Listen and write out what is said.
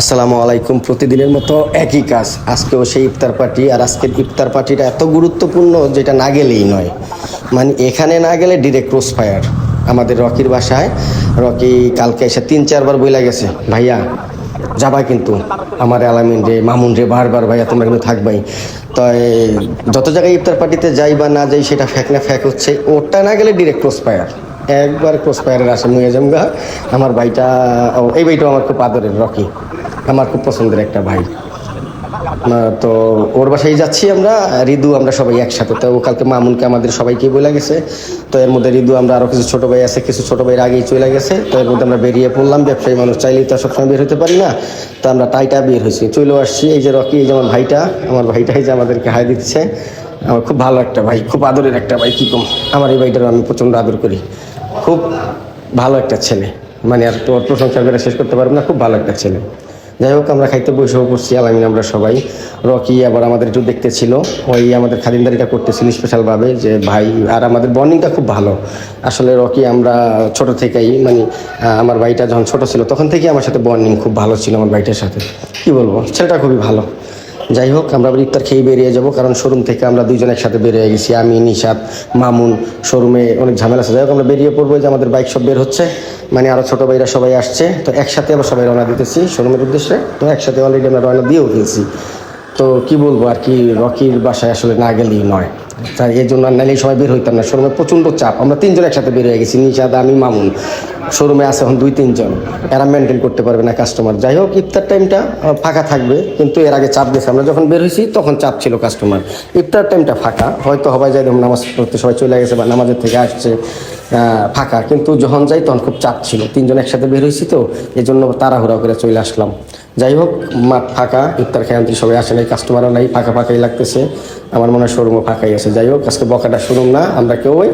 আসসালামু আলাইকুম। প্রতিদিনের মতো একই কাজ, আজকেও সেই ইফতার পার্টি। আর আজকের ইফতার পার্টিটা এত গুরুত্বপূর্ণ যেটা না গেলেই নয়। মানে এখানে না গেলে ডিরেক্ট ক্রস ফায়ার আমাদের রকির বাসায়। রকি কালকে এসে 3-4 বার বইলা গেছে, ভাইয়া যাবা কিন্তু আমার আলামিন রে, মামুন রে, বারবার ভাইয়া তোমরা কিন্তু থাকবাই। তো যত জায়গায় ইফতার পার্টিতে যাই বা না যাই, সেটা ফ্যাক না ফ্যাক হচ্ছে, ওটা না গেলে ডিরেক্ট ক্রস ফায়ার। একবার ক্রস ফায়ারের আসে মুয়ে জমগা। আমার ভাইটা, এই ভাইটাও আমার খুব আদরের, রকি আমার খুব পছন্দের একটা ভাই। তো ওর বাসায় যাচ্ছি আমরা, ঋদু আমরা সবাই একসাথে। তো ও কালকে মামুনকে আমাদের সবাইকে বলে গেছে। তো এর মধ্যে ঋদু, আমরা আরও কিছু ছোটো ভাই আছে, কিছু ছোটো ভাইয়ের আগেই চলে গেছে। তো এর মধ্যে আমরা বেরিয়ে পড়লাম। ব্যবসায়ী মানুষ চাইলেই তো সবসময় বের হতে পারি না। তো আমরা টাইটা বের হয়েছি, চলেও আসছি। এই যে রকি, এই যে আমার ভাইটা, এই যে আমাদেরকে হাই দিচ্ছে। আমার খুব ভালো একটা ভাই, খুব আদরের একটা ভাই। কী কম, আমার এই ভাইটারও আমি প্রচণ্ড আদর করি। খুব ভালো একটা ছেলে, মানে আর তোর প্রশংসা করে শেষ করতে পারবো না। খুব ভালো একটা ছেলে। যাই হোক, আমরা খাইতে বসেও পড়ছি আলামিন আমরা সবাই। রকি আবার আমাদের একটু দেখতে ছিল, ওই আমাদের খাদিমদারিটা করতেছিল স্পেশালভাবে, যে ভাই। আর আমাদের বন্ডিংটা খুব ভালো আসলে। রকি আমরা ছোট থেকেই, মানে আমার ভাইটা যখন ছোট ছিল তখন থেকেই আমার সাথে বন্ডিং খুব ভালো ছিল আমার ভাইটার সাথে। কি বলবো, ছেলেটা খুবই ভালো। যাই হোক, আমরা আবার ইফতার খেয়ে বেরিয়ে যাব, কারণ শোরুম থেকে আমরা দুইজন একসাথে বেরিয়ে গেছি। আমি, নিশাত, মামুন। শোরুমে অনেক ঝামেলা আছে। যাই হোক, আমরা বেরিয়ে পড়বো। যে আমাদের বাইক সব বের হচ্ছে, মানে আরও ছোটো ভাইরা সবাই আসছে। তো একসাথে আবার সবাই রওনা দিতেছি শোরুমের উদ্দেশ্যে। তো একসাথে অলরেডি আমরা রওনা দিয়েও ফেলছি। তো কি বলবো আর কি, রকির বাসায় আসলে না গেলেই নয়। তাই এই জন্য আর নাইলেই সবাই বের হইতাম না। শোরুমে প্রচণ্ড চাপ, আমরা তিনজন একসাথে বের হয়ে গেছি, নিশাদ, আমি, মামুন। শোরুমে আছে এখন 2-3 জন, এরা মেনটেন করতে পারবে না কাস্টমার। যাই হোক, ইফতার টাইমটা ফাঁকা থাকবে, কিন্তু এর আগে চাপ গেছে। আমরা যখন বের হয়েছি তখন চাপ ছিল কাস্টমার। ইফতার টাইমটা ফাঁকা, হয়তো সবাই যাই, নামাজ পড়তে সবাই চলে গেছে বা নামাজের থেকে আসছে, ফাঁকা। কিন্তু যখন যাই তখন খুব চাপ ছিল। তিনজন একসাথে বের হয়েছি, তো এই জন্য তাড়াহুড়া করে চলে আসলাম। যাই হোক, মাঠ ফাঁকা, ইফতার খেয়ে সবাই আসে নাই, কাস্টমারও নাই, ফাঁকা ফাঁকাই লাগতেছে। আমার মনে হয় শোরুমও ফাঁকাই আছে। যাই হোক, আজকে বকাটা শোরুম না, আমরা কেউই